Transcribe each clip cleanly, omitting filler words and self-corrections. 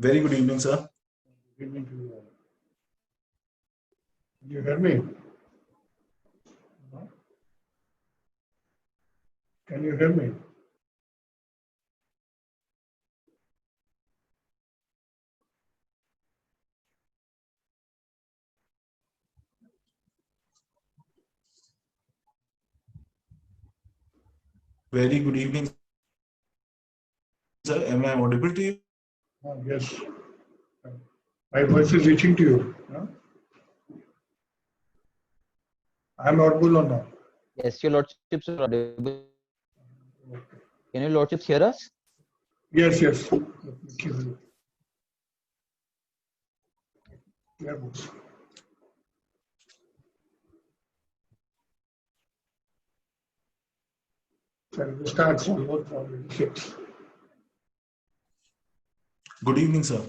Very good evening, sir. Good evening to you all. Can you hear me? No? Can you hear me? Very good evening, sir. Am I audible to you? Yes. My voice is reaching to you. No? I'm audible or not? Yes, your lordships are audible. Can your lordships hear us? Yes, yes. Yeah, books. Shall we start? Almost already 6. Good evening, sir.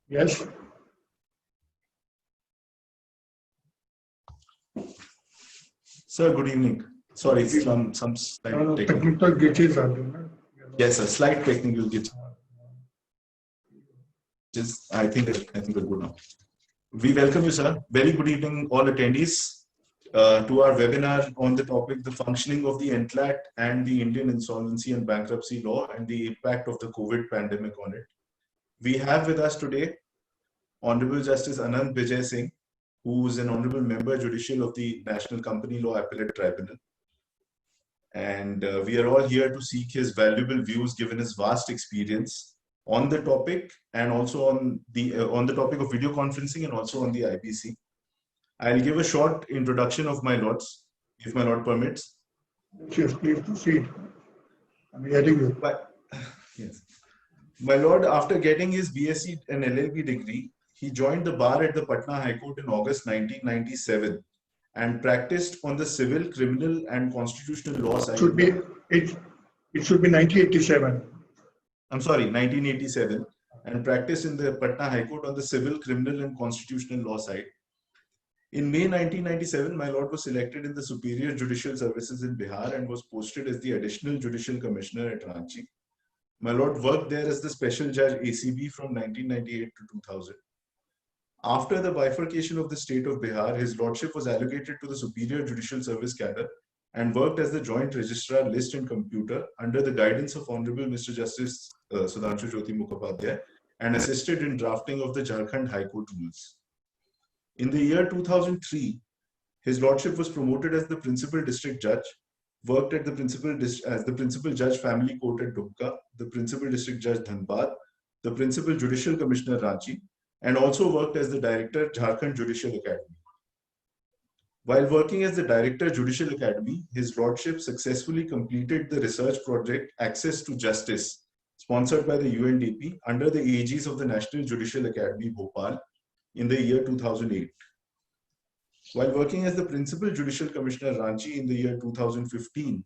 Yes. Sir, good evening. Sorry, some slight No, technical. technical glitches are there. Yes, sir. Slight technical glitches. I think we're good now. We welcome you, sir. Very good evening, all attendees, to our webinar on the topic, the functioning of the NCLAT and the Indian Insolvency and Bankruptcy Law and the impact of the COVID pandemic on it. We have with us today Honorable Justice Anand Vijay Singh, who is an Honorable Member Judicial of the National Company Law Appellate Tribunal. And we are all here to seek his valuable views given his vast experience on the topic and also on the topic of video conferencing and also on the IBC. I'll give a short introduction of my lords, if my lord permits. Yes, please proceed. I'm hearing you. Yes. My lord, after getting his BSc and LLB degree, he joined the bar at the Patna High Court in August 1997 and practiced on the civil, criminal, and constitutional law side. It should be 1987. I'm sorry, 1987, and practiced in the Patna High Court on the civil, criminal, and constitutional law side. In May 1997, my lord was selected in the Superior Judicial Services in Bihar and was posted as the Additional Judicial Commissioner at Ranchi. My lord worked there as the Special Judge ACB from 1998 to 2000. After the bifurcation of the state of Bihar, his lordship was allocated to the Superior Judicial Service cadre and worked as the Joint Registrar List and Computer under the guidance of Honorable Mr. Justice Sudhanshu Jyoti Mukhopadhyay and assisted in drafting of the Jharkhand High Court rules. In the year 2003, his lordship was promoted as the Principal District Judge, worked at the as the Principal Judge Family Court at Dubka, the Principal District Judge Dhanbad, the Principal Judicial Commissioner Ranchi, and also worked as the Director Jharkhand Judicial Academy. While working as the Director Judicial Academy, his lordship successfully completed the research project Access to Justice, sponsored by the UNDP under the aegis of the National Judicial Academy, Bhopal, in the year 2008. While working as the Principal Judicial Commissioner Ranchi in the year 2015,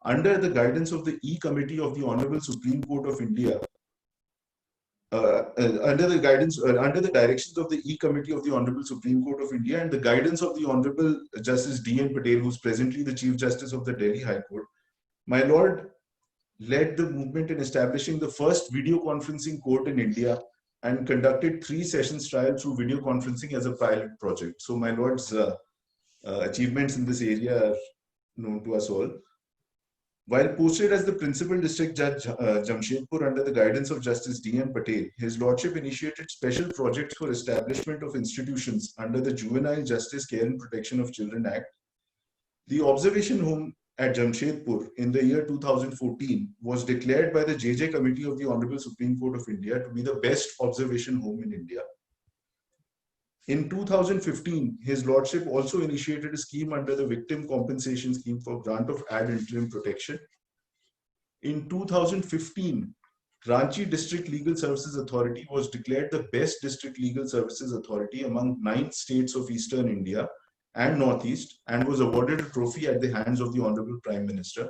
under the guidance of the E Committee of the Honorable Supreme Court of India, under the directions of the E Committee of the Honorable Supreme Court of India and the guidance of the Honorable Justice D.N. Patel, who is presently the Chief Justice of the Delhi High Court, my lord led the movement in establishing the first video conferencing court in India and conducted 3 sessions trial through video conferencing as a pilot project. So my lord's achievements in this area are known to us all. While posted as the Principal District Judge Jamshedpur under the guidance of Justice D.N. Patel, his lordship initiated special projects for establishment of institutions under the Juvenile Justice Care and Protection of Children Act. The observation home at Jamshedpur in the year 2014 was declared by the JJ Committee of the Honorable Supreme Court of India to be the best observation home in India. In 2015, his lordship also initiated a scheme under the Victim Compensation Scheme for grant of ad interim protection. In 2015, Ranchi District Legal Services Authority was declared the best district legal services authority among 9 states of Eastern India and Northeast and was awarded a trophy at the hands of the Honorable Prime Minister.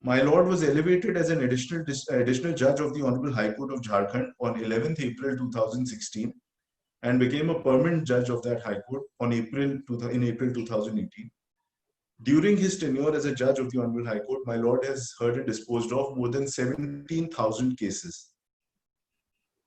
My lord was elevated as an additional judge of the Honorable High Court of Jharkhand on 11th April 2016 and became a permanent judge of that High Court in April 2018. During his tenure as a judge of the Honorable High Court, my lord has heard and disposed of more than 17,000 cases.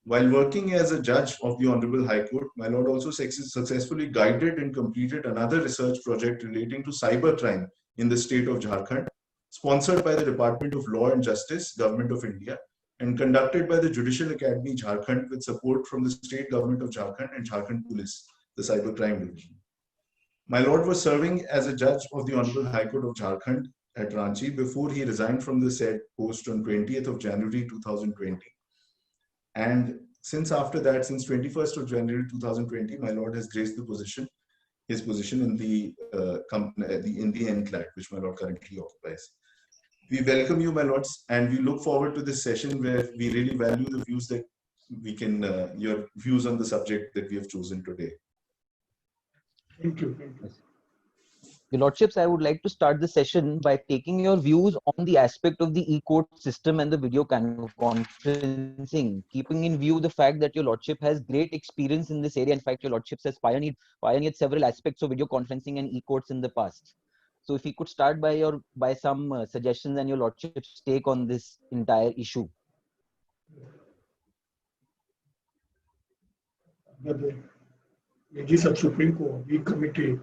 While working as a judge of the Honorable High Court, my lord also successfully guided and completed another research project relating to cybercrime in the state of Jharkhand, sponsored by the Department of Law and Justice, Government of India, and conducted by the Judicial Academy Jharkhand with support from the state government of Jharkhand and Jharkhand Police, the cybercrime division. My lord was serving as a judge of the Honorable High Court of Jharkhand at Ranchi before he resigned from the said post on 20th of January 2020. And since after that, since 21st of January 2020, my lord has graced his position in the NCLAT, which my lord currently occupies. We welcome you, my lords, and we look forward to this session where we really value the views that we can, your views on the subject that we have chosen today. Thank you. Thank you. Your Lordships, I would like to start the session by taking your views on the aspect of the e-court system and the video conferencing, keeping in view the fact that your Lordship has great experience in this area. In fact, your Lordships has pioneered several aspects of video conferencing and e-courts in the past. So if you could start by some suggestions and your Lordship's take on this entire issue. The AGs of Supreme Court, the committee,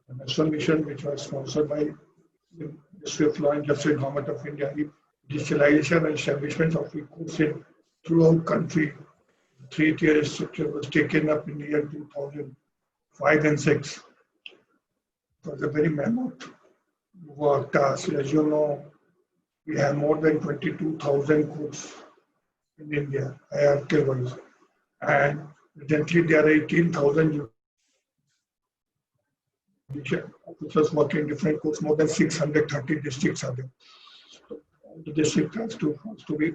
the National Mission, which was sponsored by the Ministry of Law and Justice, Government of India, the digitalization and establishment of e-courts throughout country. 3-tier structure was taken up in the year 2005 and 6. It was a very mammoth work task. As you know, we have more than 22,000 courts in India, hierarchical-wise, and presently there are 18,000 officers working in different courts. More than 630 districts are there. So the district has to be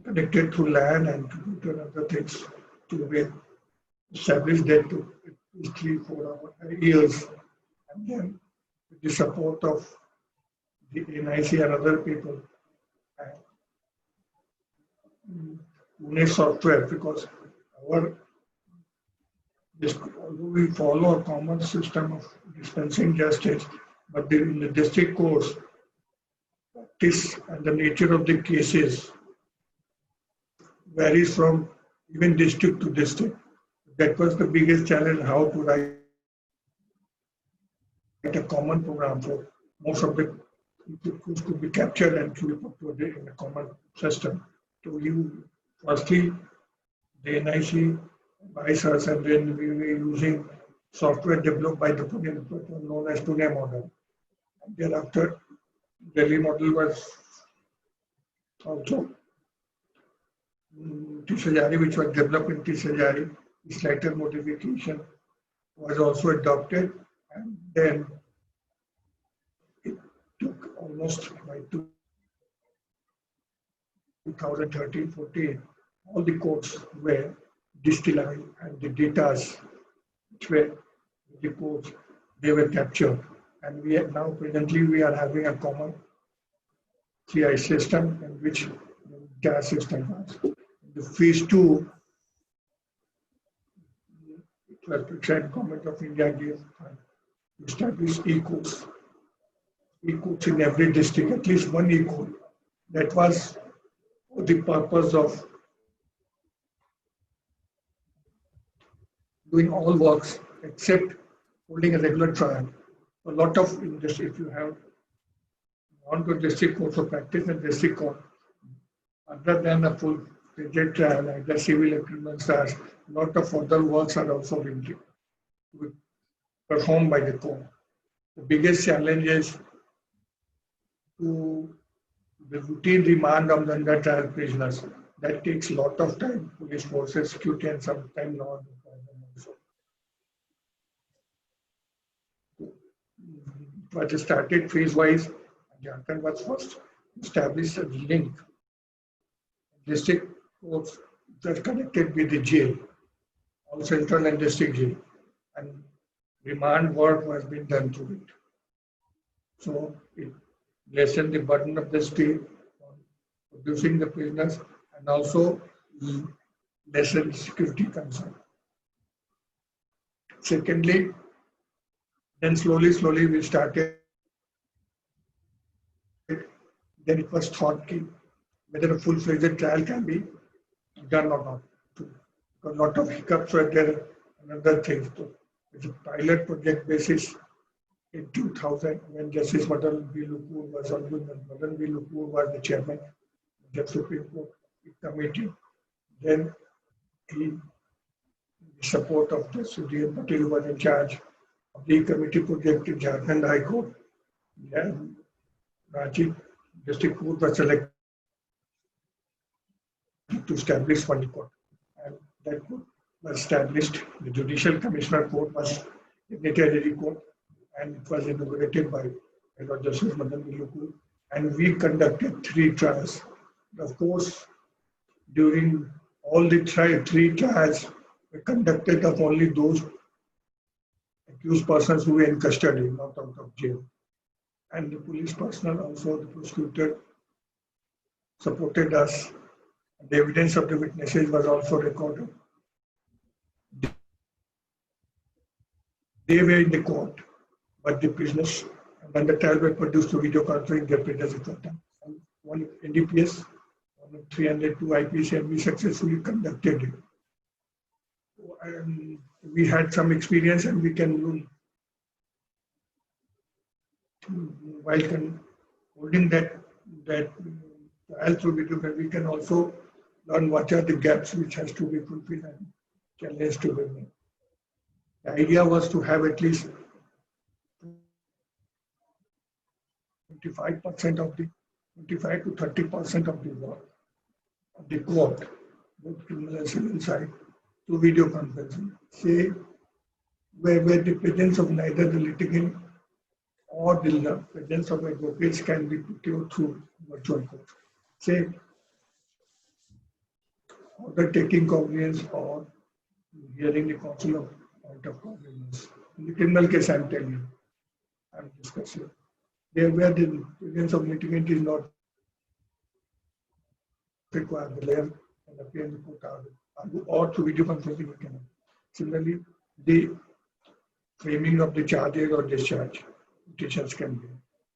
connected through LAN and to other things to be established there to at least 3-4 years, and then with the support of the NIC and other people, Pune software, because although we follow a common system of dispensing justice, but in the district courts, practice and the nature of the cases varies from even district to district. That was the biggest challenge, how to write a common program for most of the courts could be captured and to be put in a common system. So you, firstly, the NIC buys us, and then we were using software developed by the Pune, known as Pune model. And thereafter, Delhi model was also Tisajari, which was developed in Tisajari. Slighter modification was also adopted, and then it took almost by 2013-14, all the courts were distilled and the data which were the courts, they were captured. And we are now presently we are having a common CI system in which gas system has. The phase 2, 12% Government of India gave to establish e-courts. E-courts in every district, at least one e-court. That was for the purpose of doing all works except holding a regular trial. A lot of industry, if you have gone to district court or practice in district court, other than a full rigid trial, like the civil and criminal trials, a lot of other works are also being performed by the court. The biggest challenge is to the routine remand of the under trial prisoners. That takes a lot of time. Police forces, security, and sometimes law enforcement also. It was started phase-wise. Jharkhand was first established a link. District courts were connected with the jail, all central and district jail, and remand work was being done through it. So lessen the burden of the state on producing the prisoners, and also lessen security concern. Secondly, then slowly we started. Then it was thought whether a full-fledged trial can be done or not. A lot of hiccups were there and other things. So it's a pilot project basis in 2000 when Justice Madan B. Lukur was the chairman of the Supreme Court committee. Then the support of Justice D.N. Patel, who was in charge of the committee project in Jharkhand High Court. Then Ranchi District Court was selected to establish one court. And that court was established. The Judicial Commissioner Court was dignitary court, and it was inaugurated by Lord Justice Madan B. Lukur. And we conducted 3 trials. Of course, during all the 3 trials were conducted of only those accused persons who were in custody, not out of jail. And the police personnel, also the prosecutor, supported us. The evidence of the witnesses was also recorded. They were in the court, but the prisoners, when the trial were produced to video conferencing, their prisoners at that time. One NDPS, 302 IPC, and we successfully conducted it. And we had some experience, and we can, while holding that trial through video, we can also learn what are the gaps which has to be fulfilled and challenges to be made. The idea was to have at least 25% of the 25 to 30% of the work of the court, both criminal and civil side, to video conferencing. Say where the presence of neither the litigant or the presence of advocates can be procured through virtual courts. Say order taking cognizance or hearing the counsel of point of cognizance. In the criminal case, I'm telling you, I'm discussing. There where the presence of litigant is not required, the lawyer can appear in the court or through video conferencing we can. Similarly, the framing of the charges or discharge petitions can be,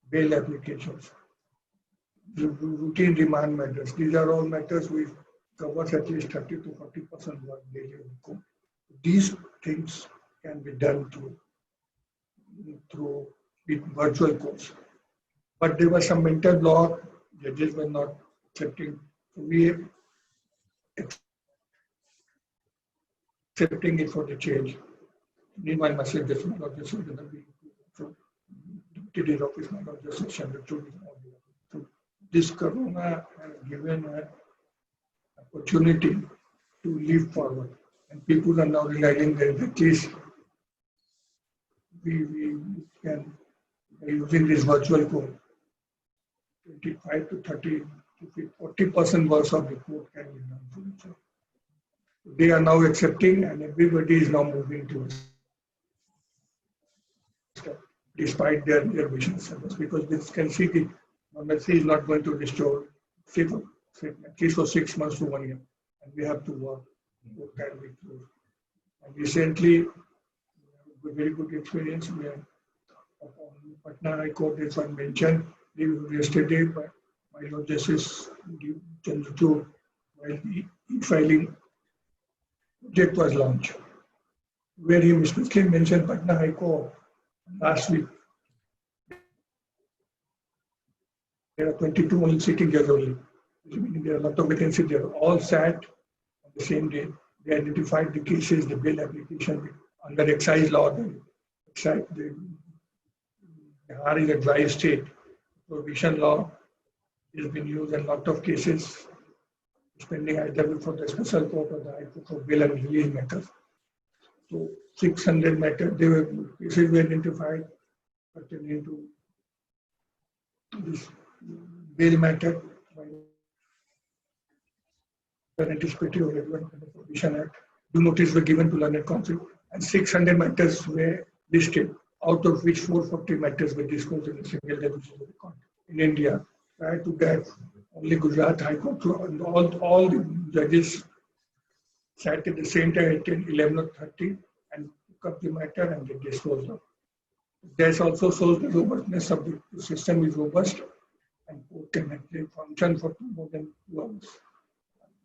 bail applications, routine remand matters. These are all matters which covers at least 30 to 40% work daily in the court. These things can be done through virtual courts. But there was some mental block, judges were not accepting. So we accepting it for the change. Meanwhile, myself, just my Lord Justice, so Deputy Office, my Lord Justice, so this Corona has given an opportunity to leap forward, and people are now realizing that at least we can, by using this virtual code, 25 to 30 to 40% works of the code can be done. So they are now accepting, and everybody is now moving towards despite their visions, because this can see the normalcy is not going to restore at least for 6 months to 1 year, and we have to work. Can be closed. And recently, very good experience. We have Patna High Court, this one mentioned yesterday by my Lord Justice Chandrachud, while the e-filing project was launched, where he specifically mentioned Patna High Court last week. There are 22 only sitting judges only. Meaning there are a lot of vacancies. They are all sat on the same day. They identified the cases, the bail application under excise law. The Bihar is a dry state. Prohibition law has been used in a lot of cases, pending either before the special court or the High Court for bail and release matters. So 600 matters, cases were identified pertaining to this bail matter. Anticipatory or Regular Prohibition Act. Due notice were given to Learned Counsel, and 600 matters were listed, out of which 440 matters were disclosed in a single day, which is in India. Prior to that, only Gujarat High Court, and all the judges sat at the same time at 11:30 and took up the matter and they disposed of. This also shows the robustness of the system is robust and court can actually function for more than 2 hours.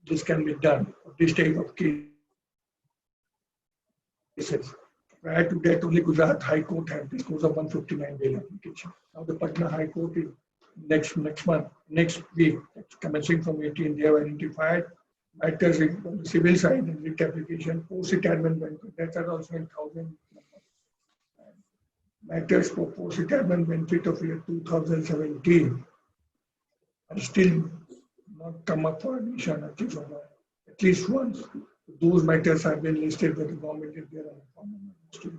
This can be done for this type of cases. Prior to that, only Gujarat High Court had disposed of 159 bail application. Now the Patna High Court is next week, commencing from 18, they have identified matters on the civil side and writ application, post-retirement benefit, that are also in 1,000. Matters for post-retirement benefit of year 2017 are still not come up for admission, at least once. Those matters have been listed by the government if they are. So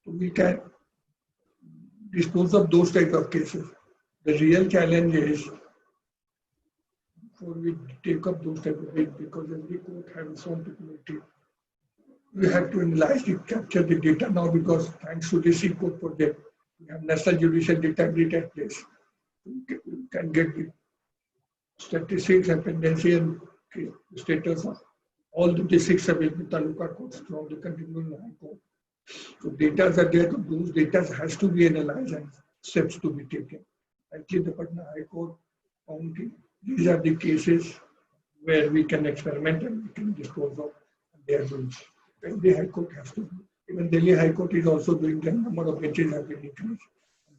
we can dispose of those type of cases. The real challenge is before we take up those type of cases, because every court has its own peculiarity. We have to analyze it, capture the data now, because thanks to this e-court project, we have National Judicial Database at place. We can get the statistics and pendency and status of all the districts available taluka courts throughout the country in the High Court. So data are there, those data has to be analyzed and steps to be taken. Actually, the Patna High Court found these are the cases where we can experiment and we can dispose of. They are doing. Delhi High Court has to. Even Delhi High Court is also doing the number of benches have been increased.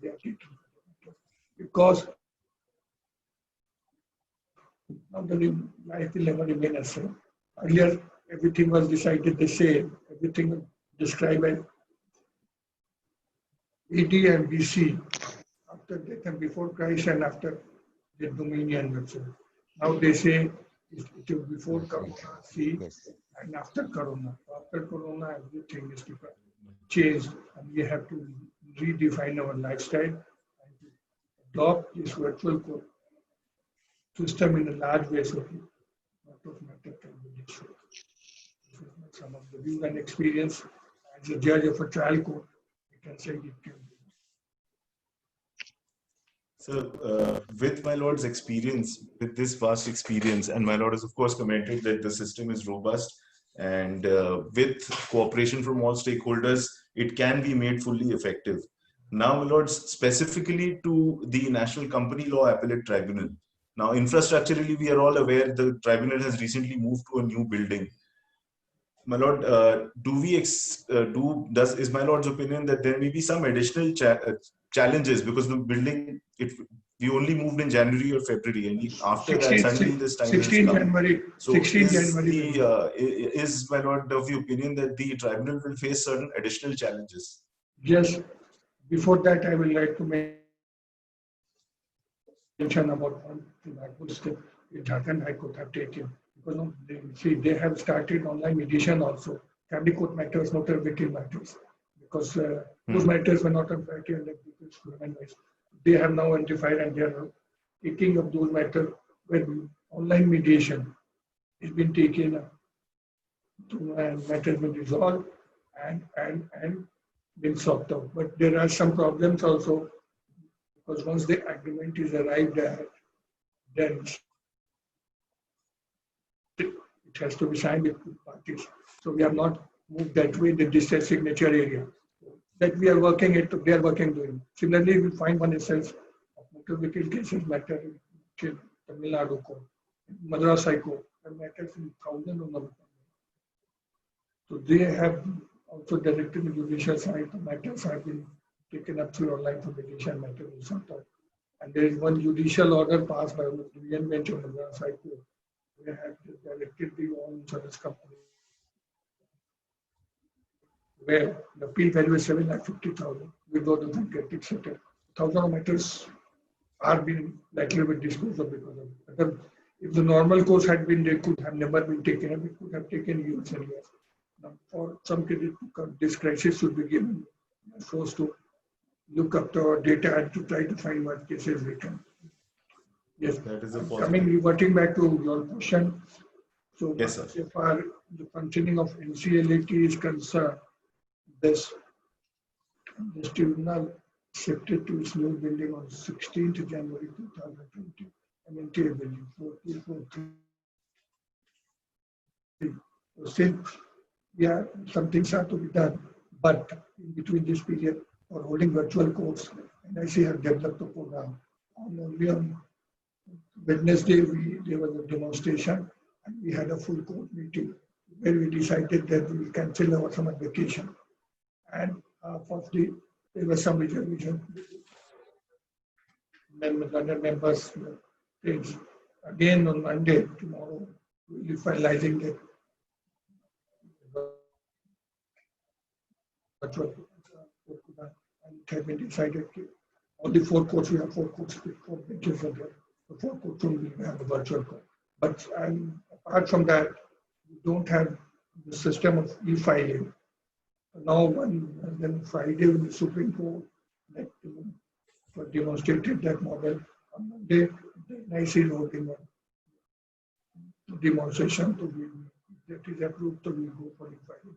They are taking because now the life will never remain as same. Earlier, everything was decided the same. Everything was described as AD and BC after death and before Christ and after the dominion. Now they say it is before C and after Corona. After Corona, everything is different, changed, and we have to redefine our lifestyle and adopt this virtual court system in a large way so lot of matter can be destroyed. Some of the views and experience as a judge of a trial court, we can say it can be. So, with my lord's experience, with this vast experience, and my lord has of course commented that the system is robust, and with cooperation from all stakeholders, it can be made fully effective. Now, my lord, specifically to the National Company Law Appellate Tribunal. Now, infrastructurally, we are all aware the tribunal has recently moved to a new building. My lord, is my lord's opinion that there may be some additional challenges because the building, we only moved in January or February, and after that suddenly this time 16 January. So 16 January. Is my lord of the opinion that the tribunal will face certain additional challenges? Yes. Before that, I would like to mention about one backward step the Jharkhand High Court have taken. Because they have started online mediation also. Family court matters, motor vehicle matters. Because those matters were not on priority and human rights. They have now identified and they are taking up those matters when online mediation has been taken up and matters been resolved and been sorted out. But there are some problems also because once the agreement is arrived at, then it has to be signed with two parties. So we have not moved that way in the district signature area. That we are working it, they are working doing. Similarly, we find one instance of motor vehicle cases matter in Tamil Nadu court, Madras High Court, and matters in thousands of numbers. So they have also directed the judicial side. The matters have been taken up through online for mediation matters in some time. And there is one judicial order passed by the Division Bench of Madras High Court. We have directed the all insurance company where the appeal value is 750,000. We go to the get settled. Thousands of matters are being likely to be disposed of because of it. If the normal course had been, they could have never been taken up. It could have taken years and years. Now, for some cases, this crisis should be given. We are forced to look up to our data and to try to find what cases we can. Yes, that is a reverting back to your question. So, yes, sir. As far the functioning of NCLAT is concerned, this tribunal shifted to its new building on 16th January 2020, MNTA building 4243. So since, yeah, some things are to be done, but in between this period, for holding virtual courts, NIC have developed a program. Only on Wednesday, there was a demonstration and we had a full court meeting where we decided that we will cancel our summer vacation. And firstly, there was some reservation. London members, again on Monday, tomorrow, we'll be finalizing the virtual court. And it has been decided all the 4 courts, we have 4 courts, 4 benches are there. The 4 courts will have a virtual court. But apart from that, we don't have the system of e-filing. Now, then Friday, when the Supreme Court demonstrated that model, on Monday, the NIC is holding a demonstration to be that is approved to be go for e-filing.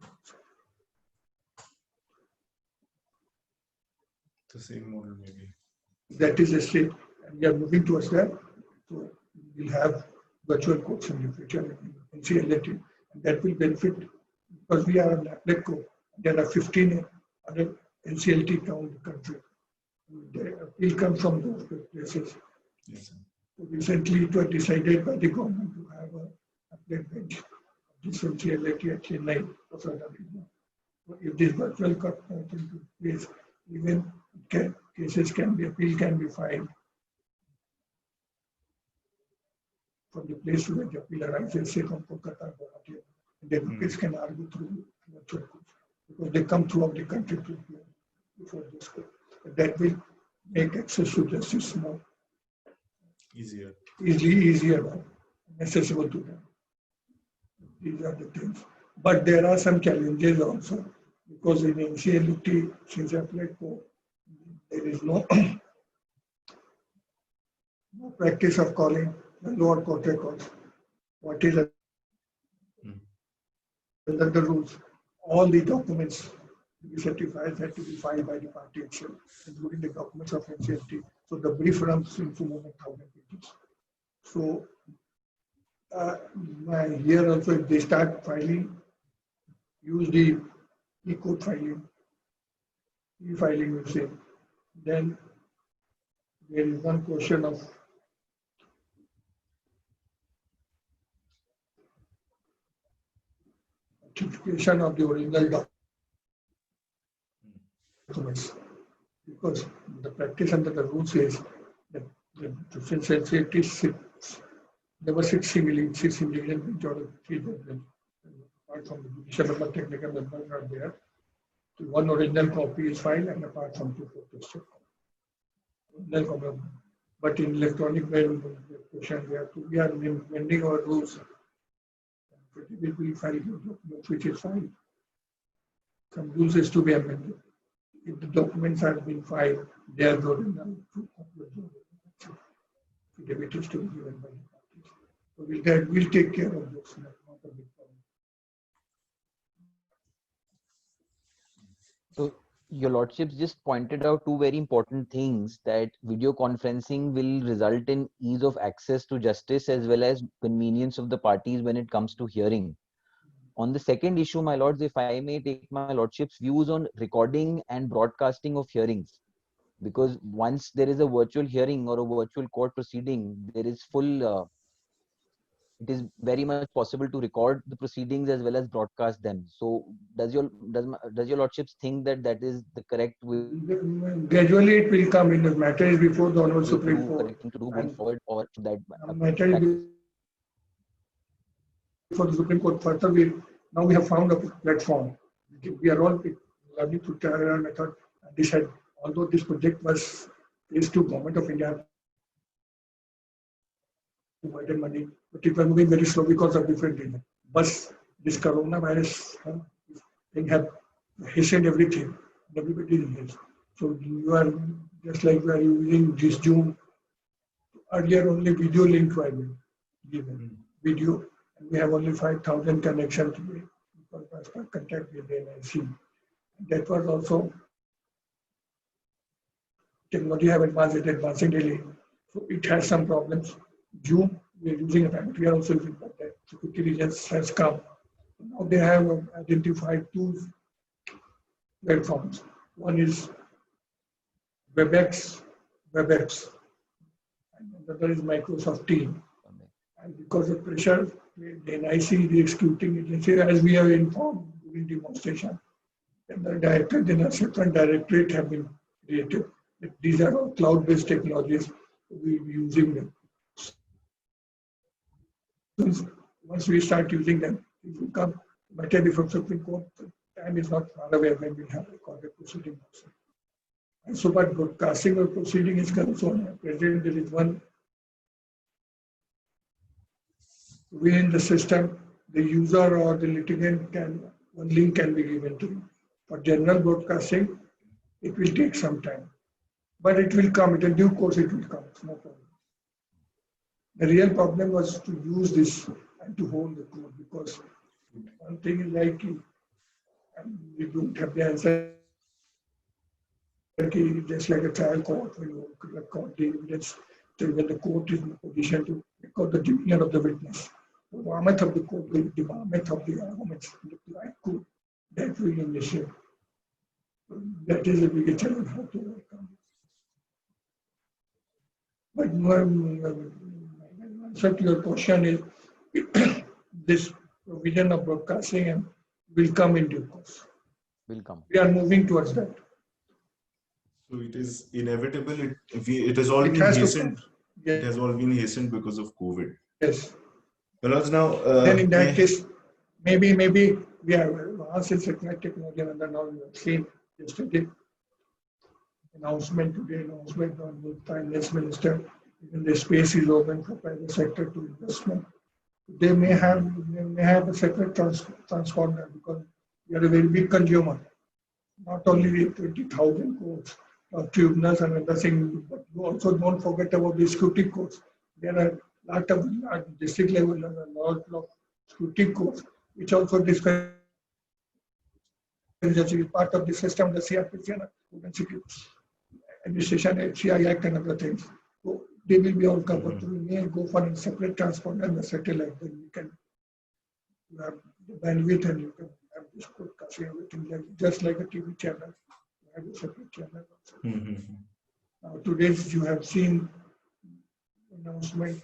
The same model, maybe. That is a state, and we are moving towards that. So we'll have virtual courts in the future in NCLT, and that will benefit because we are an appellate court. There are 15 other NCLT around the country. The appeal comes from those places. Yes, sir. So recently, it was decided by the government to have an appellate bench of this NCLT at Chennai for certain reason. So if this virtual court comes into place, even cases can be appeal can be filed from the place where the appeal arises, say from Kolkata or Guwahati, and then appeals can argue through virtual courts because they come throughout the country to appear before this court. That will make access to justice more Easier. easier and accessible to them. These are the things. But there are some challenges also because in NCLT, since appellate court, there is no practice of calling the lower court records. What is under the rules? All the documents to be certified had to be filed by the party itself, including the documents of NCLT. So the brief runs into more than 1,000 pages. So here also, if they start filing, use the e-court filing, e-filing, we say, then there is one question of certification of the original documents, because the practice under the rules is that the sensitivity never sits singly, it sits in the bench or 3 judges. Apart from the judicial member, technical members are there. So one original copy is filed, and apart from 2 photos. But in electronic mail, we are amending our rules. It will file documents which is filed. Some rules is to be amended. If the documents have been filed, they are the original. It is to be given by the parties. So we'll take care of this. Not a big problem. So your lordships just pointed out 2 very important things, that video conferencing will result in ease of access to justice as well as convenience of the parties when it comes to hearing. On the second issue, my lords, if I may take my lordship's views on recording and broadcasting of hearings, because once there is a virtual hearing or a virtual court proceeding, there is full it is very much possible to record the proceedings as well as broadcast them. So does your lordships think that that is the correct way? Gradually it will come in. The matter is before the Honorable Supreme Court. Correct thing to do going forward, or should that Matter is before the Supreme Court. Further, now we have found a platform. We are all learning to trial method and decide. Although this project was placed to Government of India, provided money, but it was moving very slow because of different reasons. But this coronavirus thing have hastened everything. Everybody is here. So you are just like we are using this Zoom. Earlier only video link was given. Video, and we have only 5,000 connections today because I contact with the NIC. That was also technology have advanced, it's advancing daily. So it has some problems. Zoom, we are using it, but we are also using that. The security regions has come. Now they have identified two platforms. One is WebEx, and another is Microsoft Teams. And because of pressure, the NIC, the executing agency, as we have informed during demonstration, and the director, the certain directorate have been created. These are all cloud-based technologies. We will be using them. Once we start using them, it will come. Matter from Supreme Court. Time is not far away when we have recorded proceeding also. And so, but broadcasting or proceeding is concerned. At present, there is one within the system, the user or the litigant one link can be given to him. For general broadcasting, it will take some time. But it will come, in due course it will come, it's no problem. The real problem was to use this and to hold the code, because one thing is like, we don't have the answer, just like a trial court, when you record the evidence, when the court is in a position to record the demeanor of the witness. The format of the court, the format of the arguments, the right code, that will initiate. That is a big challenge how to overcome. But my answer to your question is this provision of broadcasting will come in due course. Will come. We are moving towards that. So it is inevitable. It has all been hastened. Yes. It has all been hastened because of COVID. Yes. Well, now. Then in that case, maybe we have advanced in satellite technology, and now we have seen yesterday announcement on the Finance Minister. Even the space is open for private sector to investment. They may have a separate transponder, because we are a very big consumer. Not only 20,000 codes of tribunals and other things, but you also don't forget about the scrutiny codes. There are a lot of district level and a lot of scrutiny codes, which also discuss part of the system, the CRPC and Administration, HCI Act and other things. So they will be all covered. So we may go for a separate transponder and the satellite, then you can have the bandwidth and you can have this broadcasting, everything just like a TV channel. You have a separate channel also. Now today you have seen announcement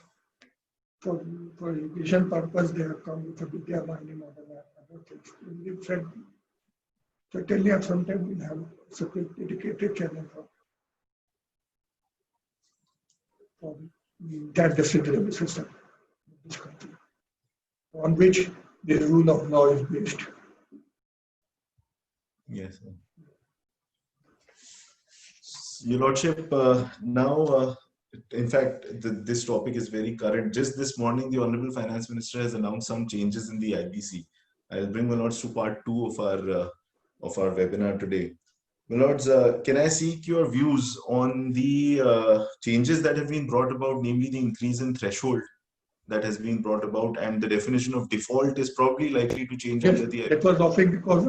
for education purpose. They have come with a Vidya mining model and other things. We said certainly at some time we'll have a separate dedicated channel for the entire decisional system in this country, on which the rule of law is based. Yes. Your Lordship, now, in fact, this topic is very current. Just this morning, the Honorable Finance Minister has announced some changes in the IBC. I'll bring my Lords to part 2 of our webinar today. My Lords, can I seek your views on the changes that have been brought about, namely the increase in threshold that has been brought about, and the definition of default is probably likely to change Yes, under the that was often because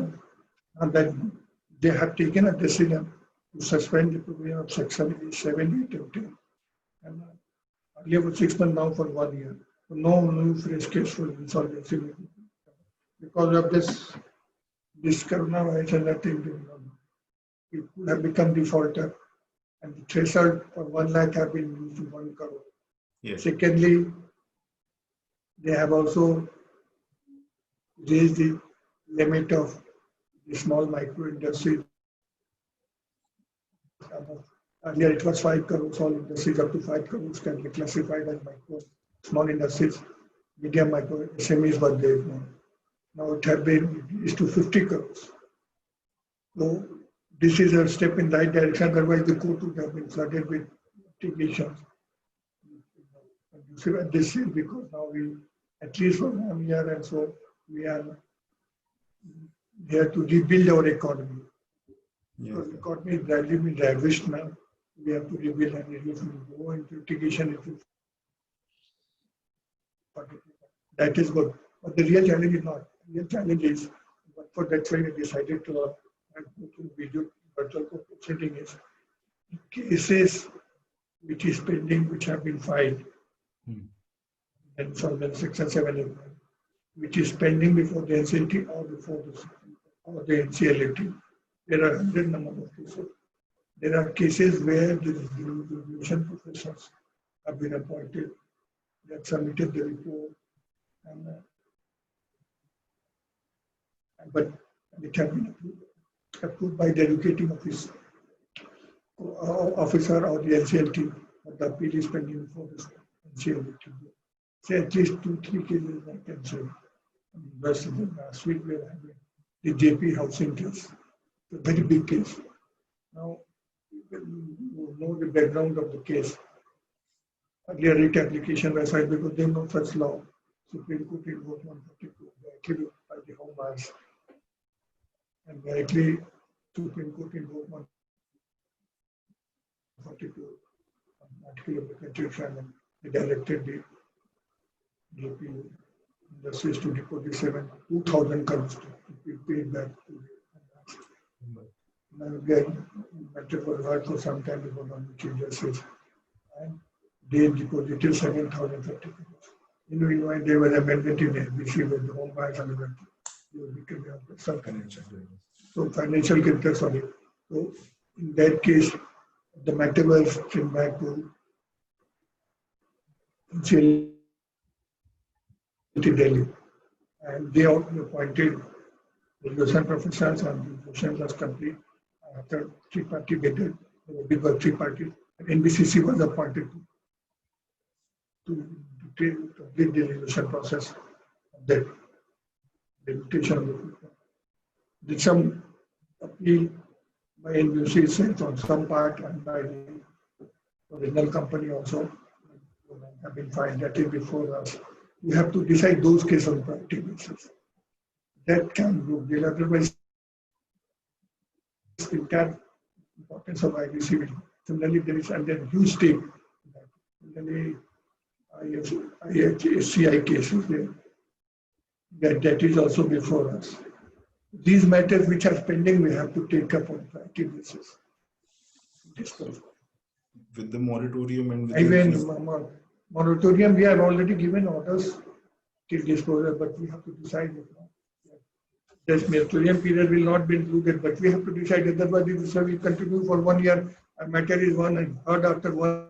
that they have taken a decision to suspend the provision of Section 7, 8, and 10. And earlier for 6 months, now for 1 year. So no new fresh case for insolvency. Because of this coronavirus and nothing, people have become defaulter, and the threshold for 1 lakh have been used to 1 crore. Yes. Secondly, they have also raised the limit of the small micro industry. Earlier it was 5 crores, all industries up to 5 crores can be classified as micro, small industries, medium micro, SMEs were there now. Now it has been reduced to 50 crores. So this is a step in the right direction, otherwise the court would have been flooded with litigations. This is because now we, at least for 1 year and so, we are here to rebuild our economy. Yeah. Because the economy is gradually being ravaged now. We have to rebuild, and if we go into litigation, that is good. But the real challenge is not. The real challenge is, but for that's why we decided to go to video virtual court proceeding is cases which is pending, which have been filed, Hmm. and from section 7, which is pending before the NCLT or the NCLT. There are 100 number of cases. There are cases where the resolution professors have been appointed, they have submitted the report, but it has been approved by the educating officer or the NCLT, but the appeal is pending before the NCLT. Say at least 2-3 cases I can say. Last week we were having the JP housing case, a very big case. Now, you know the background of the case. Earlier writ application was filed because there is no such law. Supreme Court invoked 142 directly by the Home Office. And directly Supreme Court invoked 142 article of the Constitution, and they directed the JP industries to deposit 2,000 crores to be paid back to the. Now again, matter was heard for some time before the Chief Justice, and they deposited 7,050 crores. In Illinois, there was amendment in ABC with the Home Buyers Amendment. They became some financial creditors. So financial creditors, sorry. So in that case, the matter was sent back to NCLT Delhi, and they appointed resolution professionals, and the resolution was complete. After three-party bidded, there were 3 parties, and NBCC was appointed to complete the resolution process of that limitation of the people. Did some appeal by NBCC on some part, and by the original company also have been filed. That is before us. We have to decide those cases on priority basis. That can be otherwise entire importance of IBC will. Similarly, there is under huge stake. Similarly, IHCI cases there. That is also before us. These matters which are pending, we have to take up on priority basis. Discuss. With the moratorium and with Even moratorium, we have already given orders till disposal, but we have to decide it now. This moratorium period will not be included, but we have to decide. Otherwise, this will continue for 1 year. A matter is heard after 1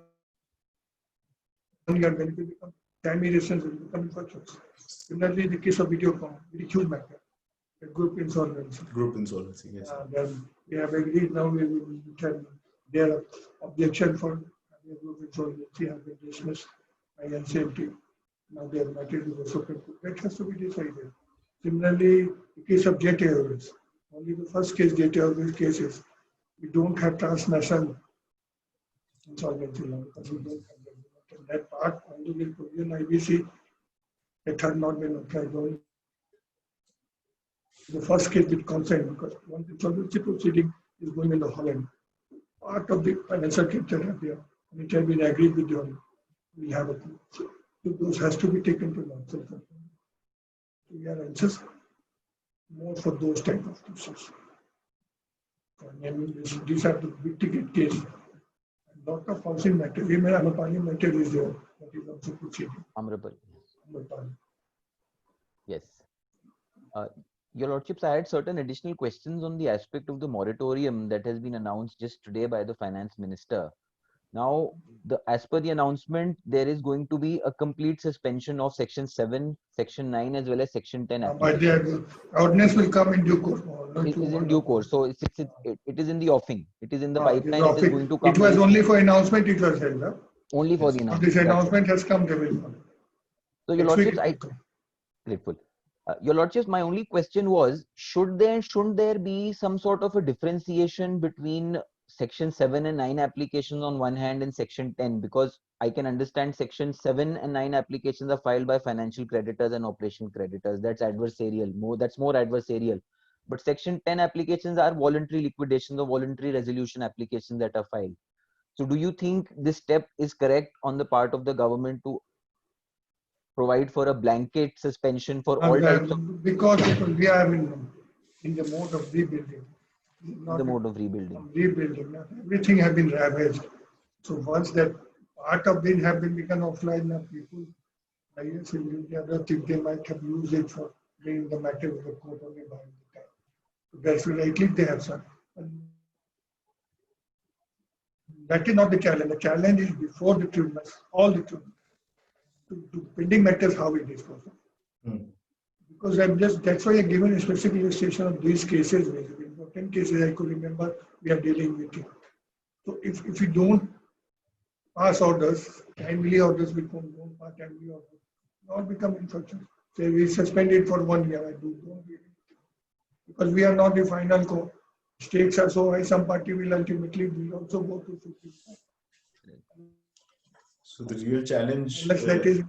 year, then it will become time irritations will become infectious. Similarly, in the case of Videocon, very huge matter. The group insolvency. Group insolvency, yes. Then we have agreed now we will tell their objection for group insolvency has been dismissed by NCLT. Now they have matter to the Supreme Court. That has to be decided. Similarly, the case of Jet Airways, only the first case, Jet Airways cases, we don't have transnational insolvency law because we don't have that part. Only with provision IBC, it had not been applied. Only the first case with consent, because one insolvency proceeding is going in the Holland. Part of the financial criteria there, and it has been agreed with them. We have a so those has to be taken to note. We are anxious more for those type of cases. I mean, these are the big ticket cases. Lot of housing matter. Even Amrapali matter is there. That is also proceeding. Amrapali. Amrapali. Yes. Your Lordships, I had certain additional questions on the aspect of the moratorium that has been announced just today by the Finance Minister. Now, as per the announcement, there is going to be a complete suspension of Section 7, Section 9, as well as Section 10. But the ordinance will come in due course. It is in due course. So it is in the offing. It is in the pipeline. It is going to come. It was only for announcement. It was held up. Only for the announcement. This announcement has come. They will come. So, Your Lordships, grateful. Your Lordships, my only question was: shouldn't there be some sort of a differentiation between Section 7 and 9 applications on one hand and Section 10? Because I can understand Section 7 and 9 applications are filed by financial creditors and operational creditors. That's adversarial. That's more adversarial. But Section 10 applications are voluntary liquidations or voluntary resolution applications that are filed. So do you think this step is correct on the part of the government to provide for a blanket suspension for all types of? Because we are in the mode of rebuilding. not the mode of rebuilding. rebuilding. Not everything has been ravaged. So once that part of it have been become offline, now people, I guess, the other thing they might have used it for bringing the matter to the court only by the time. So that's rightly they have done. That is not the challenge. The challenge is before the tribunals, all the tribunals, to pending matters how it is possible. Because that's why I've given a specific illustration of these cases. Important cases I could remember we are dealing with it. So if we don't pass orders, timely orders become don't pass timely orders, all become infractions. Say we suspend it for 1 year, don't do it. Because we are not the final court. Stakes are so high, some party will ultimately also go to Supreme Court. So the real challenge. Unless that is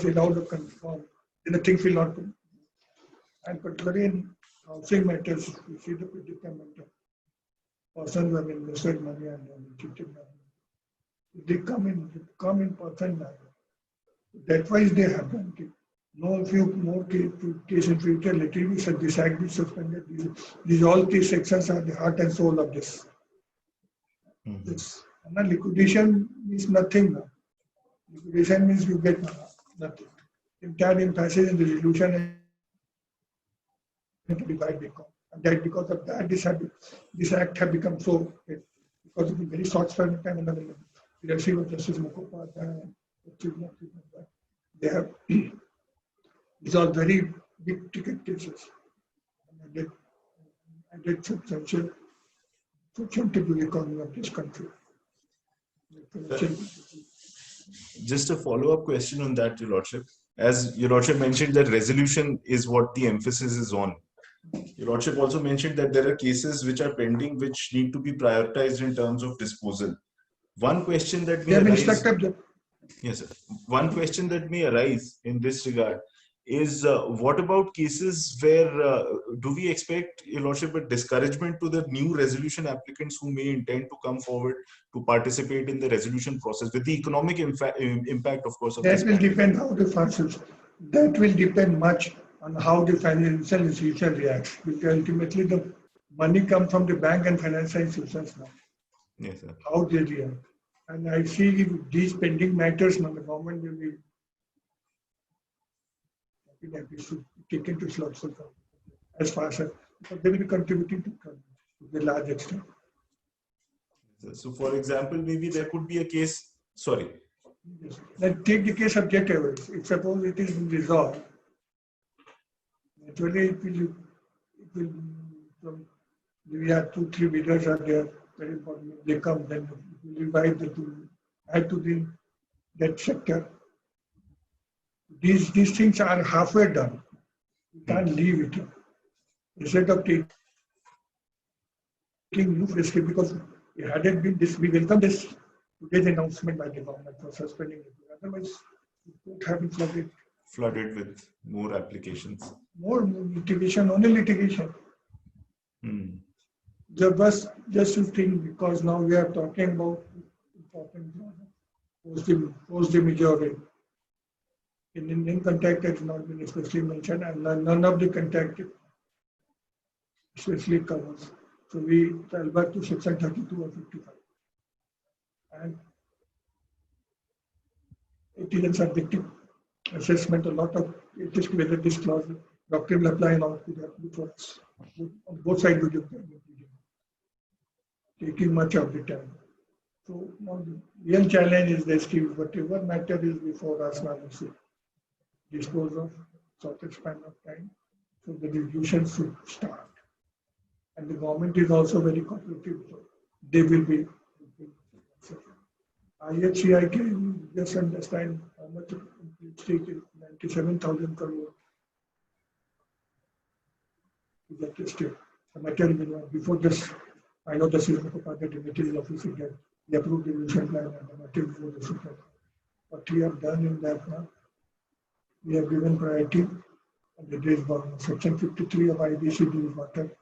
allowed to confirm, then the things will not come. And particularly in housing matters, we see the predicament of persons who have invested money and cheated money. They come in person manner. That's why they have done it. No few more cases in future, let it be said, this act be suspended. These all these sections are the heart and soul of this. This liquidation means nothing now. Liquidation means you get nothing. Entire emphasis in the resolution and divide become. And that because of that, this act have become so because of the very short span of time and the leadership of Justice Mukhopadhyay, they have these are very big ticket cases. And added substantial to the economy of this country. Just a follow-up question on that, Your Lordship. As Your Lordship mentioned that resolution is what the emphasis is on. Your Lordship also mentioned that there are cases which are pending which need to be prioritized in terms of disposal. One question that may arise, yes, sir. One question that may arise in this regard is what about cases where do we expect, Your Lordship, a discouragement to the new resolution applicants who may intend to come forward to participate in the resolution process with the economic impact, of course, of that this will pandemic? depend how the finances. That will depend much on how the financial institution reacts. Because ultimately the money comes from the bank and financial institutions now. Yes, sir. How they react. And I see if these pending matters now the government will be we should take into slots as fast as because they will be contributing to the large extent. So, for example, maybe there could be a case. Sorry. Yes. Then take the case of Jet Airways. If suppose it is resolved, naturally it will we have 2-3 bidders are there. Very important. They come, then we revive to add to the that sector. These things are halfway done. You can't leave it. Instead of taking new risk, because had it been this, we welcome this today's announcement by the government for suspending it. Otherwise, it would have been Flooded with more applications. More litigation, only litigation. Just to think, because now we are talking about important post the majority. In Indian contact, it has not been especially mentioned, and none of the contact especially covers. So we fell back to section 32 or 55. And it is a subjective assessment, a lot of it is whether this clause, doctrine will apply now to that before us. On both sides, we do taking much of the time. So now the real challenge is this: whatever matter is before us now, we should dispose of shorter span of time, so the resolution should start. And the government is also very cooperative, so they will be. IHCI can just understand how much stake is 97,000 crore. That is still the material before this. I know the Justice Mukhopadhyay, the material officer, they approved the resolution plan and the material before the Supreme. What we have done in that now, we have given priority, and it is section 53 of IBC deals matter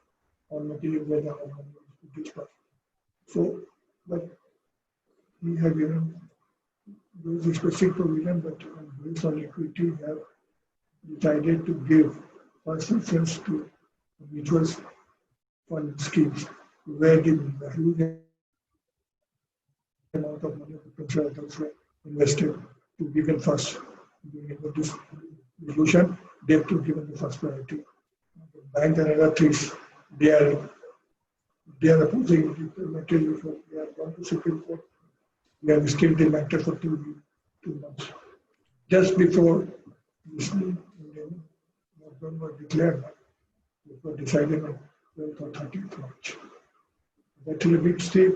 on material where the so, but we have given those specific provision, but based on equity, we have decided to give first preference to individuals fund schemes where the huge amount of money of potential adults were invested to given first. This resolution, they have to given the first priority. Bank and other things, they are opposing the material reform. They are going to Supreme Court. We have stayed the matter for 2 months. Just before this lockdown was declared, it was decided on 12th or 13th March. That is a big step.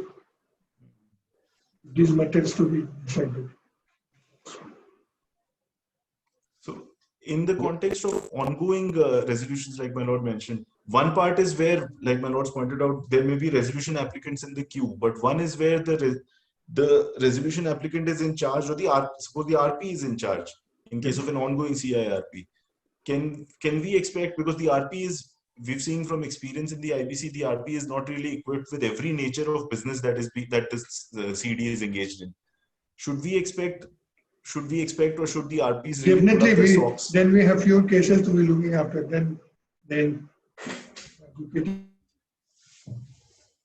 These matters to be decided. So, in the context of ongoing resolutions, like my lord mentioned, one part is where, like my lord's pointed out, there may be resolution applicants in the queue, but one is where the resolution applicant is in charge, or suppose the RP is in charge in case of an ongoing CIRP. Can we expect, because the RP is, we've seen from experience in the IBC, the RP is not really equipped with every nature of business that this CD is engaged in. Should we expect, or should the RPs really put up their Definitely, socks? then we have fewer cases to be looking after. Then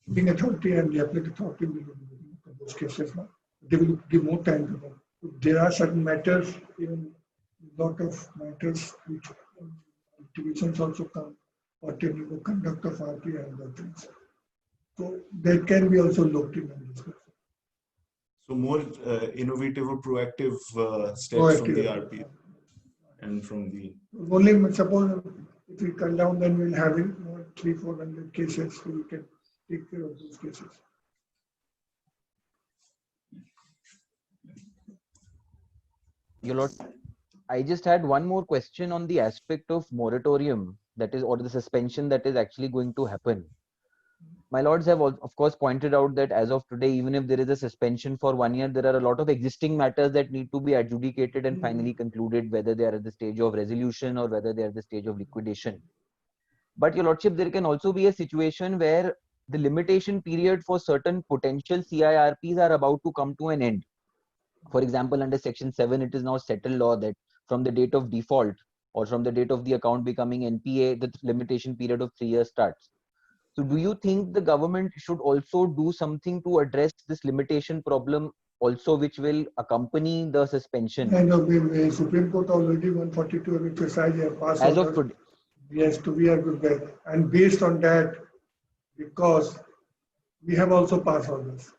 the authority and the appellate authority will be looking at those cases now. They will give more time to them. There are certain matters, even a lot of matters which divisions also come, or technical conduct of RP and other things. So that can be also looked in and discussed. So more innovative or proactive steps from the RP and from the... Only suppose if we cut down, then we'll have 300-400 cases, so we can take care of those cases. Your Lord, I just had one more question on the aspect of moratorium, that is, or the suspension that is actually going to happen. My lords have, of course, pointed out that as of today, even if there is a suspension for 1 year, there are a lot of existing matters that need to be adjudicated and finally concluded, whether they are at the stage of resolution or whether they are at the stage of liquidation. But your lordship, there can also be a situation where the limitation period for certain potential CIRPs are about to come to an end. For example, under Section 7, it is now settled law that from the date of default or from the date of the account becoming NPA, the limitation period of 3 years starts. So do you think the government should also do something to address this limitation problem also, which will accompany the suspension? And the Supreme Court already 142 of exercise have passed. As of today. Yes, we are good there. And based on that, because we have also passed orders,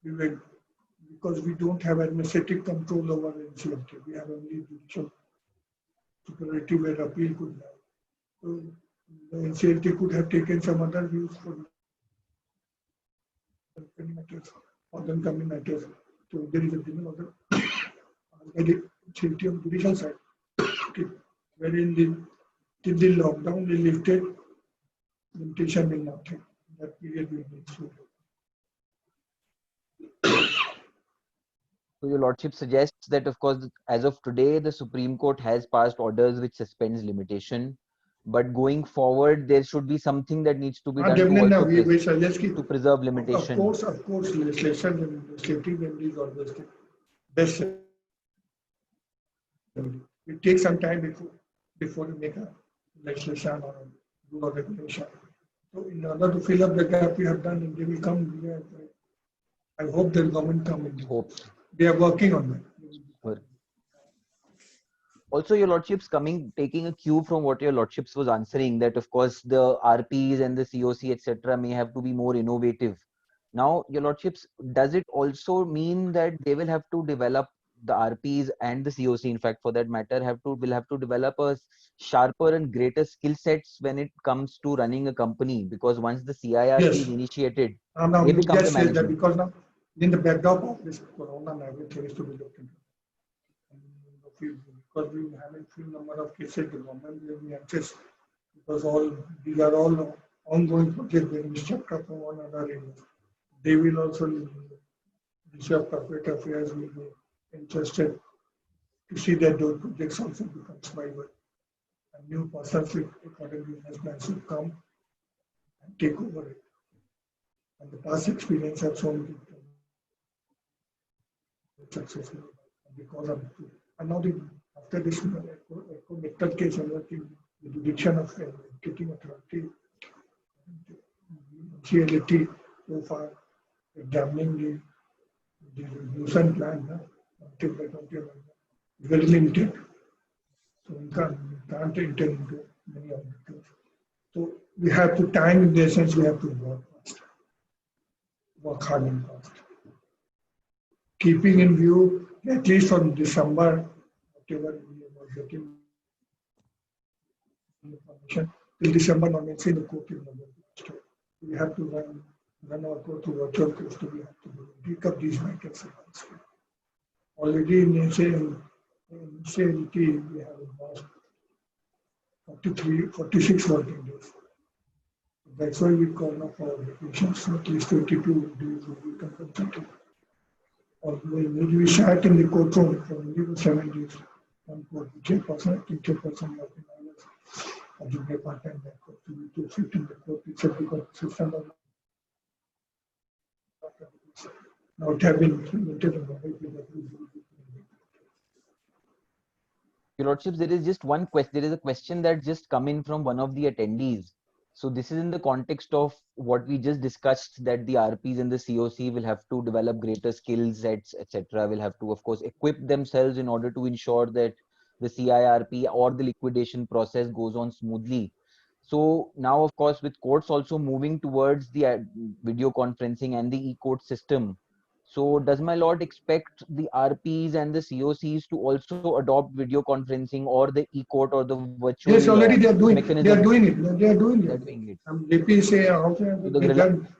because we don't have administrative control over NCLT. We have only judicial superiority where appeal could have. So the NCLT could have taken some other views for matters or then coming matters. So there is a given order by the NCLT on judicial side, wherein till the lockdown is lifted, limitation will not take. That period will be excluded. So your lordship suggests that, of course, as of today, the Supreme Court has passed orders which suspends limitation. But going forward, there should be something that needs to be done to preserve limitation. Of course, legislation and legislative remedies always take best. It takes some time before you make a legislation or a rule or regulation. So in order to fill up the gap we have done, and they will come here. I hope the government come in. Hope. They are working on that. Also, your lordships taking a cue from what your lordships was answering, that of course the RPs and the COC etc. may have to be more innovative. Now, your lordships, does it also mean that they will have to develop, the RPs and the COC, in fact, for that matter, will have to develop a sharper and greater skill sets when it comes to running a company? Because once the CIRP is initiated, they become the management. Because now, in the backdrop of this corona, everything is to be looked into. Because we have a few number of cases, the government will be anxious because these are all ongoing projects being structured from one another areas. They will also, the Ministry of Corporate Affairs will be interested to see that those projects also become viable. And new persons with according business plans will come and take over it. And the past experience has shown it successful because of it. And now after this medical case, the jurisdiction of getting authority, NCLT so far examining the resolution plan until the 20th very limited. So we can't enter into many of the things. So we have to time in the essence we have to work fast, work hard and fast. Keeping in view at least from December, whatever we were getting information, till December normalcy the court is not going to start. We have to run our court to virtual course to we have to pick up these matters. Already in NCLT we have advanced 46 working days. That's why we call up our vacations, at least 22 days will be compensated. Or we sat in the courtroom for only 7 days. One court, chairperson, working hours. As you get part time, that court to sit in the court itself because the system of now it have been implemented in the way we have Your Lordships, there is just one question. There is a question that just come in from one of the attendees. So this is in the context of what we just discussed, that the RPs and the COC will have to develop greater skill sets, etc. Will have to, of course, equip themselves in order to ensure that the CIRP or the liquidation process goes on smoothly. So now, of course, with courts also moving towards the video conferencing and the e-court system, so does my lord expect the RPs and the COCs to also adopt video conferencing or the e-court or the virtual yes, already they are doing. mechanism? They are doing it. They are doing They're it. doing it. JP say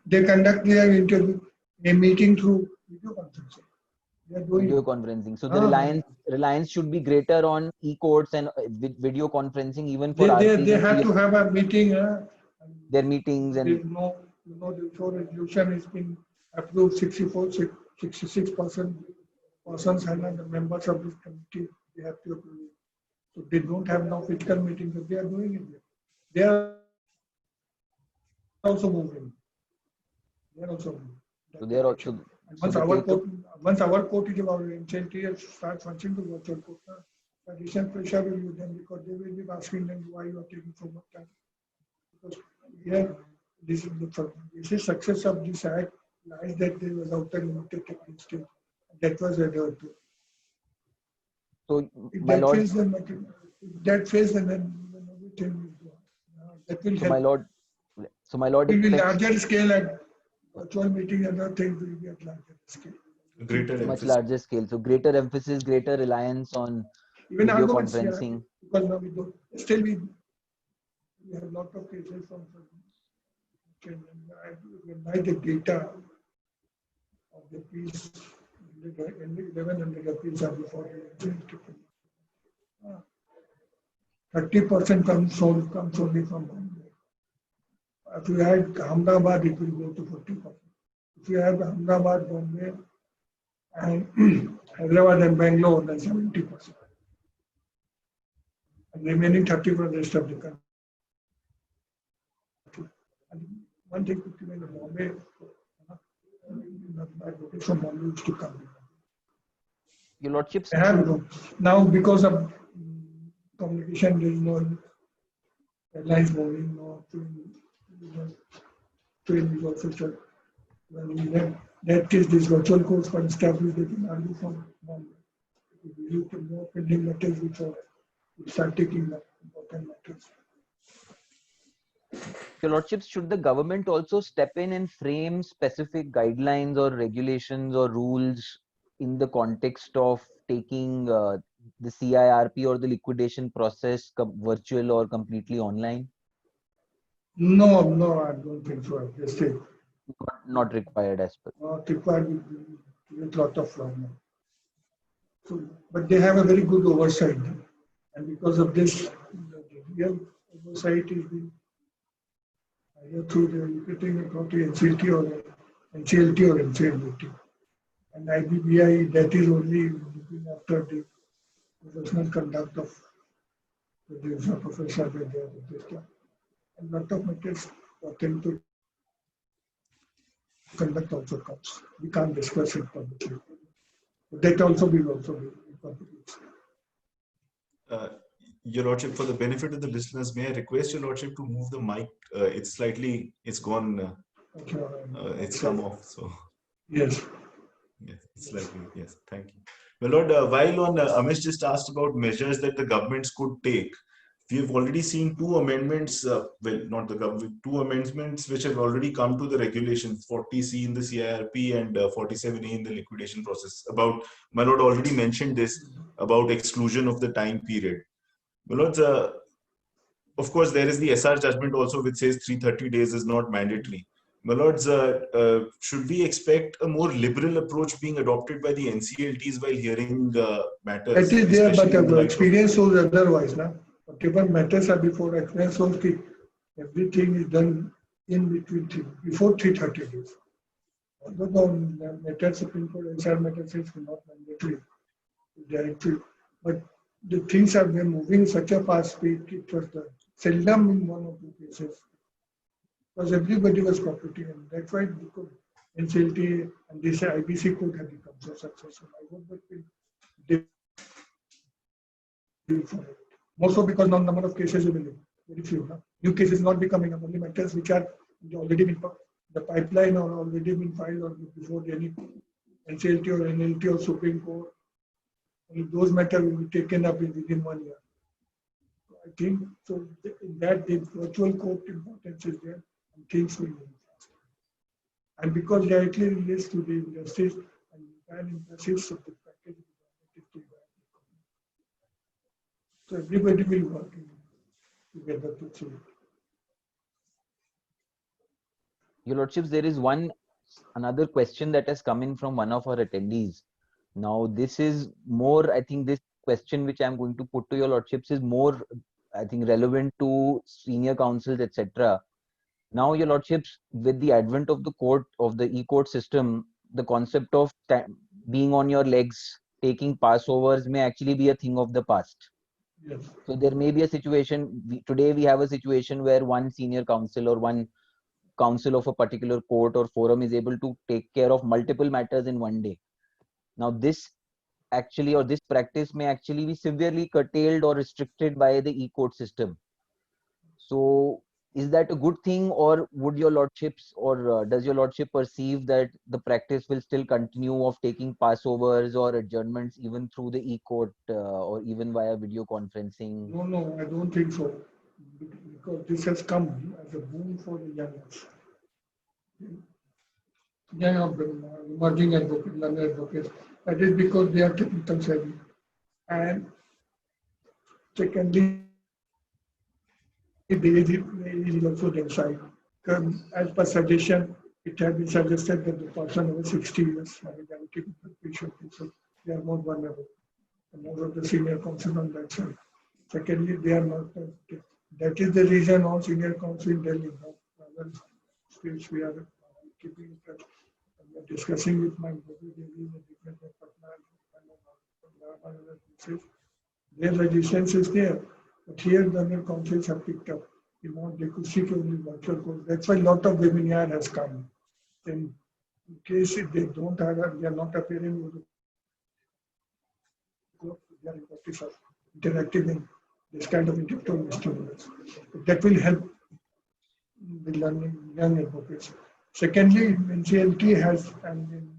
they conduct their interview, a meeting through video conferencing. They are doing Video it. conferencing. So the reliance should be greater on e-courts and video conferencing even for RPs. They have to have a meeting. Their meetings and the before resolution has been approved 66% persons and the members of this committee they have to approve it. So they don't have now physical meetings, but they are doing it. They are also moving. They are also moving. so they are also. Once our court is about incentive start functioning to virtual court, additional pressure will be then because they will be asking them why you are taking so much time. Because here, this is success of this act lies that there was outer limited technical state. That was adhered to. So If my that lord. fails, then everything will go. That will So help. my lord. So my lord. It will be larger scale and virtual meeting and other things will be at larger scale. Greater Much emphasis. larger scale. So greater emphasis, greater reliance on Even video arguments, conferencing. because now we don't. Still, we have a lot of cases from by the data of the piece, 1100 appeals are before the 30% comes only from Bombay. If you add Ahmedabad, it will go to 40%. If you add Ahmedabad, Bombay, and Hyderabad and Bangalore, then 70%. And remaining 30% for the rest of the country. And one thing to keep in Bombay, from Bombay used to come. Your lordships. Now because of communication, there is no airlines moving, no train is also shut. Well, in that case, this virtual course for established they can argue from Bombay. We need to know pending matters which are we start taking the important matters. Your lordships, should the government also step in and frame specific guidelines or regulations or rules in the context of taking the CIRP or the liquidation process virtual or completely online? No, I don't think so. Just say not required as per. Not required with lot of problem. So, but they have a very good oversight, and because of this, the real oversight is being either through the liquidating authority, NCLT or NCLT. And IBBI, that is only looking after the professional conduct of the professor that they are registered. And lot of matters pertain to conduct also comes. We can't discuss it publicly. That also will also be public. Your Lordship, for the benefit of the listeners, may I request Your Lordship to move the mic? It's gone Okay, It's come off. So yes. yes, it's likely. Yes, thank you. Well, Lord, while on Amish just asked about measures that the governments could take. We have already seen two amendments, well, not the government, two amendments which have already come to the regulations, 40C in the CIRP and 47A in the liquidation process. About, my lord already mentioned this, about exclusion of the time period. My lords, of course, there is the SR judgment also which says 330 days is not mandatory. My lords, should we expect a more liberal approach being adopted by the NCLTs while hearing matters? That is there, but especially in the light of- experience shows otherwise. Now, whatever matters are before, experience shows that everything is done in between, before 330 days. Although the matter Supreme Court, SR matters is not mandatory directly, but the things are moving such a fast speed. It was seldom in one or two cases, because everybody was cooperating, and that's why because NCLT and this IBC court have become so successful. I hope that will for it. More so because now number of cases will be very few. Now. New cases not becoming only matters which are already been the pipeline or already been filed or before any NCLT or NLT or Supreme Court. Only those matters will be taken up within 1 year. I think so. In that, the virtual court importance is there, and things will move faster. And because directly relates to the justice and emphasis of the package. So everybody will work together to achieve it. Your Lordships, there is another question that has come in from one of our attendees. Now, this is more, I think this question which I'm going to put to your Lordships is more, I think, relevant to senior counsels, etc. Now, your Lordships, with the advent of the court, of the e-court system, the concept of being on your legs, taking passovers may actually be a thing of the past. Yes. So there may be a situation, today we have a situation where one senior counsel or one counsel of a particular court or forum is able to take care of multiple matters in one day. Now this actually, or this practice may actually be severely curtailed or restricted by the e-court system. So is that a good thing, or would your Lordships, or does your Lordship perceive that the practice will still continue of taking passovers or adjournments even through the e-court or even via video conferencing? No, I don't think so. Because this has come as a boom for the youngers. Young emerging advocates, learner advocates. That is because they are technical savvy. And secondly, there is also their side. As per suggestion, it has been suggested that the person over 60 years having diabetic patient, so they are more vulnerable. And most of the senior counsel on that side. Secondly, they are not. That is the reason all senior counsel in Delhi, states we are keeping in touch. We are discussing with my different partners. Their resistance is there. But here the other councils have picked up. They could seek only virtual court. That's why a lot of women here has come. In case if they don't have, they are not appearing with the court, they are in practice of interacting in this kind of intellectual stimulus. That will help the young advocates. Secondly, NCLT has been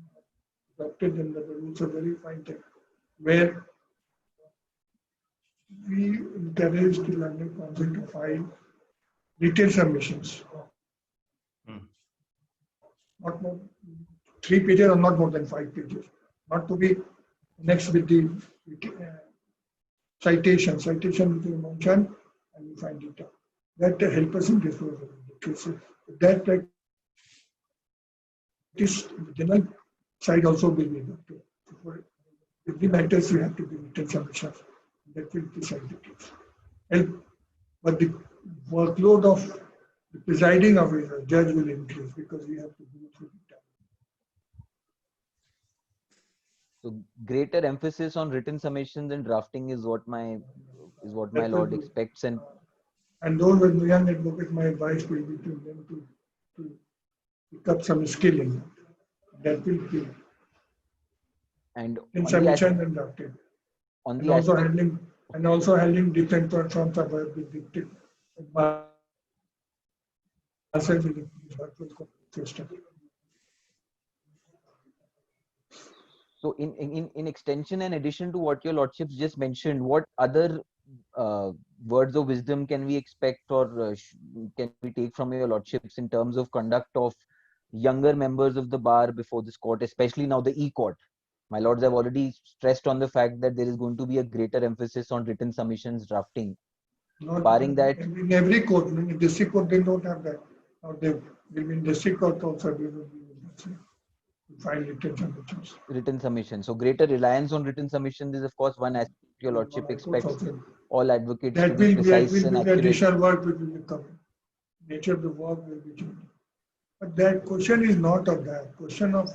adopted in the rules of very fine thing, where we encourage the learning council to file detailed submissions. Not more 3 pages or not more than 5 pages. Not to be next with the citation which you mentioned, and we find it out. That help us in disposal of the cases. That practice, the general side also will be adopted. For every matters you have to be written submissions. That will decide the case. Help, but the workload of the presiding officer, judge will increase because we have to go through the time. So greater emphasis on written submissions and drafting is what my lord expects. And those with young advocates, my advice will be to them to pick up some skill in that. Will be and in submission and drafting. On and the also aspect, handling different platforms about the system. So in extension and addition to what your lordships just mentioned, what other words of wisdom can we expect, or can we take from your lordships in terms of conduct of younger members of the bar before this court, especially now the e-court? My lords have already stressed on the fact that there is going to be a greater emphasis on written submissions drafting. Not Barring that, in every court, in district court, they don't have that. Now they will be in district court also, they will be file written submissions. written submission. So greater reliance on written submissions is of course one aspect your lordship expects all advocates to That be will precise be and the accurate. additional work which will come. Nature of the work will be changed. But that question is not of that. Question of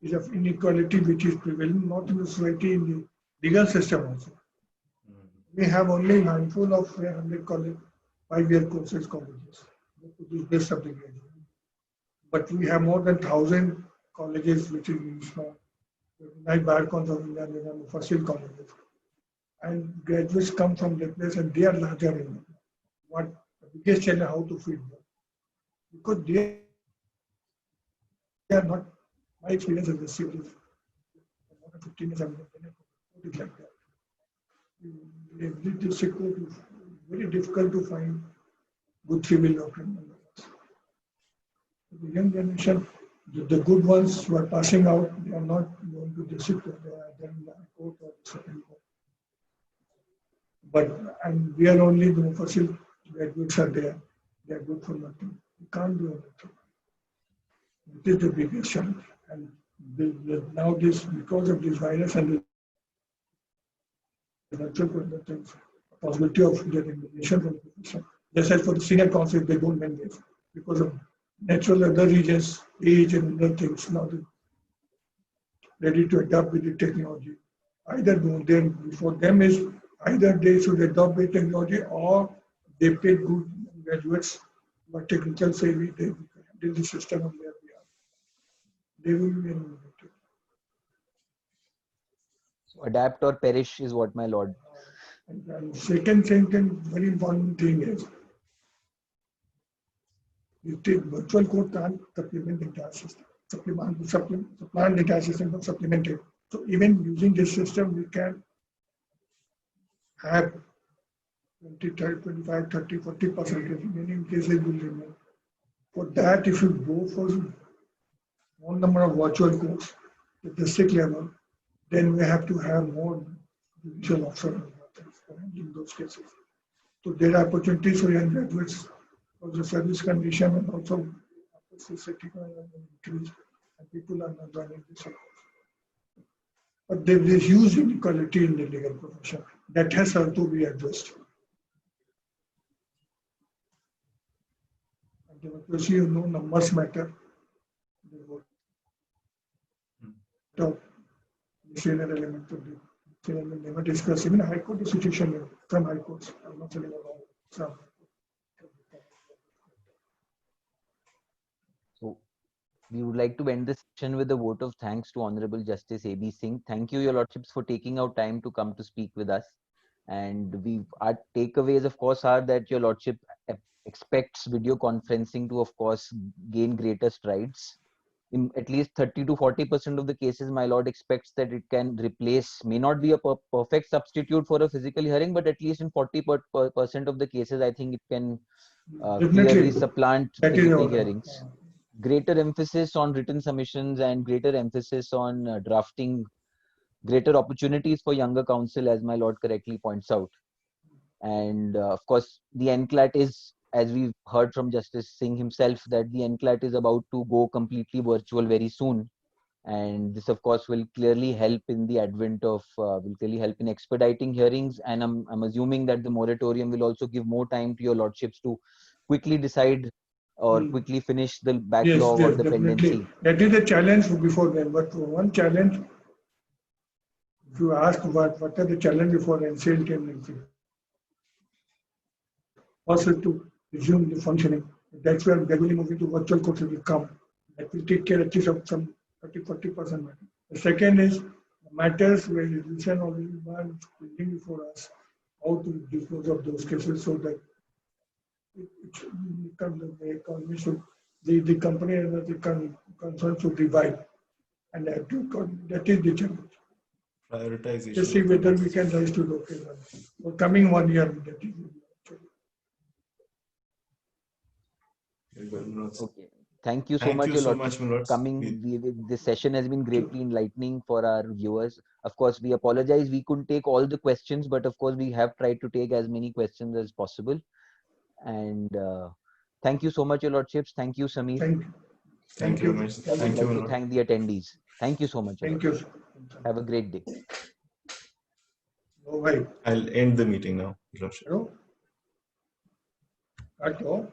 is of inequality which is prevailing not in the society, in the legal system also. We have only a handful of 100 college, 5-year courses colleges. This subject. But we have more than 1,000 colleges which is small. Like Bar Council of India, they have Mufassal colleges. And graduates come from that place and they are larger in what the biggest challenge how to feed them. Because they are not, my experience as a civil, more than 15 years, it is like that. Every district court is very difficult to find good civil doctors. The young generation, the good ones who are passing out, they are not going to district court, they are either in the High Court or the Supreme Court. But and we are only the Mufassal graduates are there, they are good for nothing. You can't do anything. It is the biggest challenge. And now this, because of this virus and the possibility of their elimination from the profession. Just as for the senior counsel, they don't win this because of natural other regions, age and other things. Now they're ready to adapt with the technology. Either for them is either they should adopt with technology or they pay good graduates who are technical savvy, they handle the system on their behalf. They will be eliminated. So adapt or perish is what my lord. And second thing, very important thing is, the virtual court can't supplement the entire system. Supplement the entire system, but supplement it. So even using this system, we can have 20, 30, 25, 30, 40%. In many cases, will remain. For that, if you go for more number of virtual courts at district level, then we have to have more judicial officers in those cases. So there are opportunities for young graduates for the service condition and also society increase, and people are not joining this. But there is huge inequality in the legal profession that has to be addressed. And democracy, you know, numbers matter. The senior element of the never discussed. Even High Court, the situation from High Courts. I'm not telling about some. So we would like to end this session with a vote of thanks to Honorable Justice A.B. Singh. Thank you, your lordships, for taking out time to come to speak with us. And our takeaways, of course, are that your lordship expects video conferencing to, of course, gain greater strides. In at least 30 to 40% of the cases, my lord expects that it can replace, may not be a perfect substitute for a physical hearing, but at least in 40% of the cases, I think it can clearly supplant physical hearings. Greater emphasis on written submissions and greater emphasis on drafting, greater opportunities for younger counsel, as my lord correctly points out. And of course, the NCLAT is, as we've heard from Justice Singh himself, that the NCLAT is about to go completely virtual very soon. And this, of course, will clearly help in the advent of, will clearly help in expediting hearings. And I'm assuming that the moratorium will also give more time to your lordships to quickly decide or quickly finish the backlog or the pendency. That is a challenge before them. But one challenge, if you ask what are the challenges before NCLT and NCLT? Also to resume the functioning. That's where gradually moving to virtual courts will come. That will take care at least of some 30-40% matter. The second is matters where resolution already was pending before us, how to dispose of those cases so that the economy should the company and the concern should revive, and that is the challenge. Prioritization. Just see whether we can rise to the occasion. For coming 1 year, that is Very well, Manoj. Okay. Thank you so Thank much, you your so lordship, much, Manoj. coming. This session has been greatly enlightening for our viewers. Of course, we apologize we couldn't take all the questions, but of course we have tried to take as many questions as possible. And thank you so much, your lordships. Thank you, Samir. Thank you, Manoj. I would Thank you, like to Manoj. thank the attendees. Thank you so much. Your thank you. lordship. Have a great day. No, bhai. I'll end the meeting now, Your Lordship. Cut, oh.